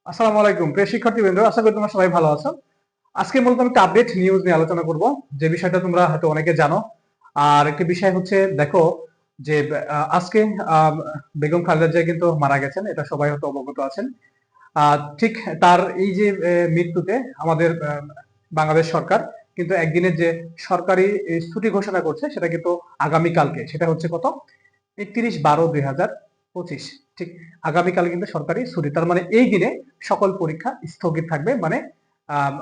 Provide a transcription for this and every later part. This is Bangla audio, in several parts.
আসসালামু আলাইকুম প্রিয় শিক্ষার্থীবৃন্দ, আশা করি তোমরা সবাই ভালো আছো। আজকে মূলত আমি একটা আপডেট নিউজ নিয়ে আলোচনা করব, যে বিষয়টা তোমরা হয়তো অনেকে জানো। আর একটি বিষয় হচ্ছে, দেখো যে আজকে আহ, বেগম খালেদা জিয়া কিন্তু মারা গেছেন, এটা সবাই হয়তো অবগত আছেন। ঠিক তার এই যে মৃত্যুতে আমাদের বাংলাদেশ সরকার কিন্তু একদিনের যে সরকারি ছুটি ঘোষণা করছে, সেটা কিন্তু আগামীকালকে, সেটা হচ্ছে কত, 31/12/2025। ঠিক আগামীকাল কিন্তু সরকারি ছুটি, তার মানে এই দিনে সকল পরীক্ষা স্থগিত থাকবে। মানে আহ,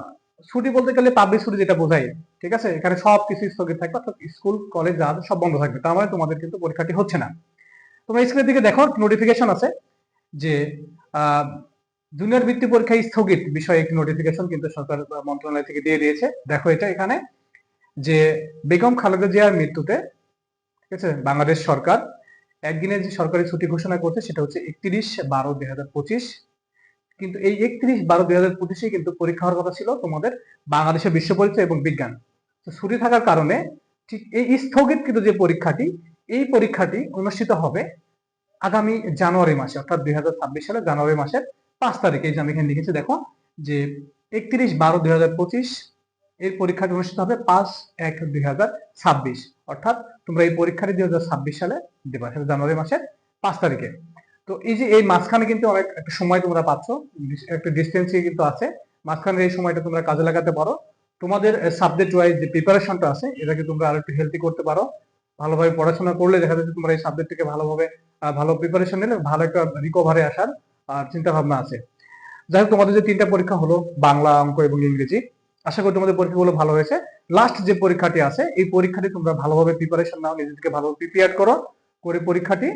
ছুটি বলতে গেলে পাবলিক ছুটি যেটা বোঝায়, ঠিক আছে, এখানে সবকিছু স্থগিত থাকবে, অর্থাৎ স্কুল কলেজ যা আছে সব বন্ধ থাকবে। তার মানে তোমাদের কিন্তু পরীক্ষাটি হচ্ছে না। তোমরা স্ক্রিনের দিকে দেখো, নোটিফিকেশন আছে যে আহ, জুনিয়র বৃত্তি পরীক্ষা স্থগিত বিষয়ে একটি নোটিফিকেশন কিন্তু সরকার মন্ত্রণালয় থেকে দিয়ে দিয়েছে। দেখো এটা এখানে, যে বেগম খালেদা জিয়ার মৃত্যুতে, ঠিক আছে, বাংলাদেশ সরকার একদিনের যে সরকারি ছুটি ঘোষণা করছে, সেটা হচ্ছে 31/12/2025। কিন্তু এই 31/12/2025 কিন্তু পরীক্ষা হওয়ার কথা ছিল তোমাদের বাংলাদেশের বিশ্ব পরিচয় এবং বিজ্ঞান। তো ছুটি থাকার কারণে ঠিক এই স্থগিতকৃত যে পরীক্ষাটি, এই পরীক্ষাটি অনুষ্ঠিত হবে আগামী জানুয়ারি মাসে, অর্থাৎ 2026 সালের জানুয়ারি মাসের 5 তারিখে। এই যে আমি এখানে লিখেছি দেখো, যে 31/12/2025 এই পরীক্ষাটি অনুষ্ঠিত হবে 5/1/2026। অর্থাৎ তোমরা এই পরীক্ষাটি 2026 সালে দেবা, সেটা জানুয়ারি মাসের 5 তারিখে। তো এই যে এই মাঝখানে কিন্তু অনেক একটা সময় তোমরা পাচ্ছ, একটা ডিস্টেন্স কিন্তু আছে মাঝখানে, এই সময়টা তোমরা কাজে লাগাতে পারো। তোমাদের সাবজেক্ট ওয়াইজ যে প্রিপারেশনটা আছে, এটাকে তোমরা আরো একটু হেলদি করতে পারো। ভালোভাবে পড়াশোনা করলে দেখা যাচ্ছে তোমরা এই সাবজেক্টটিকে ভালোভাবে ভালো প্রিপারেশন নিলে ভালো একটা রিকভারে আসার চিন্তা ভাবনা আছে। যাই হোক, তোমাদের যে 3টা পরীক্ষা হলো, বাংলা, অঙ্ক এবং ইংরেজি, আশা করি তোমাদের পরীক্ষাগুলো ভালো হয়েছে। লাস্ট যে পরীক্ষাটি আছে, এই পরীক্ষাটি তোমরা ভালোভাবে প্রিপারেশন নাও, নিজেদেরকে ভালোভাবে প্রিপেয়ার করো, করে পরীক্ষাটি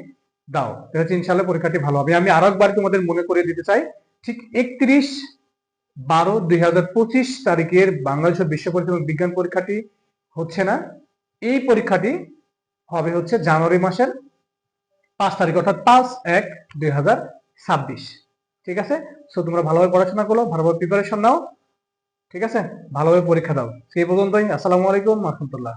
দাও। দেখা যাচ্ছে ইনশাল্লাহ পরীক্ষাটি ভালো হবে। আমি আরো একবার তোমাদের মনে করিয়ে দিতে চাই, ঠিক 31/12/2025 তারিখের বাংলাদেশের বিশ্ব পরিচয় এবং বিজ্ঞান পরীক্ষাটি হচ্ছে না। এই পরীক্ষাটি হবে হচ্ছে জানুয়ারি মাসের 5 তারিখ, অর্থাৎ 5/1/2026। ঠিক আছে, সো তোমরা ভালোভাবে পড়াশোনা করো, ভালোভাবে প্রিপারেশন নাও, ঠিক আছে, ভালোভাবে পরীক্ষা দাও। সেই পর্যন্তই। আসসালামু আলাইকুম রহমতুল্লাহ।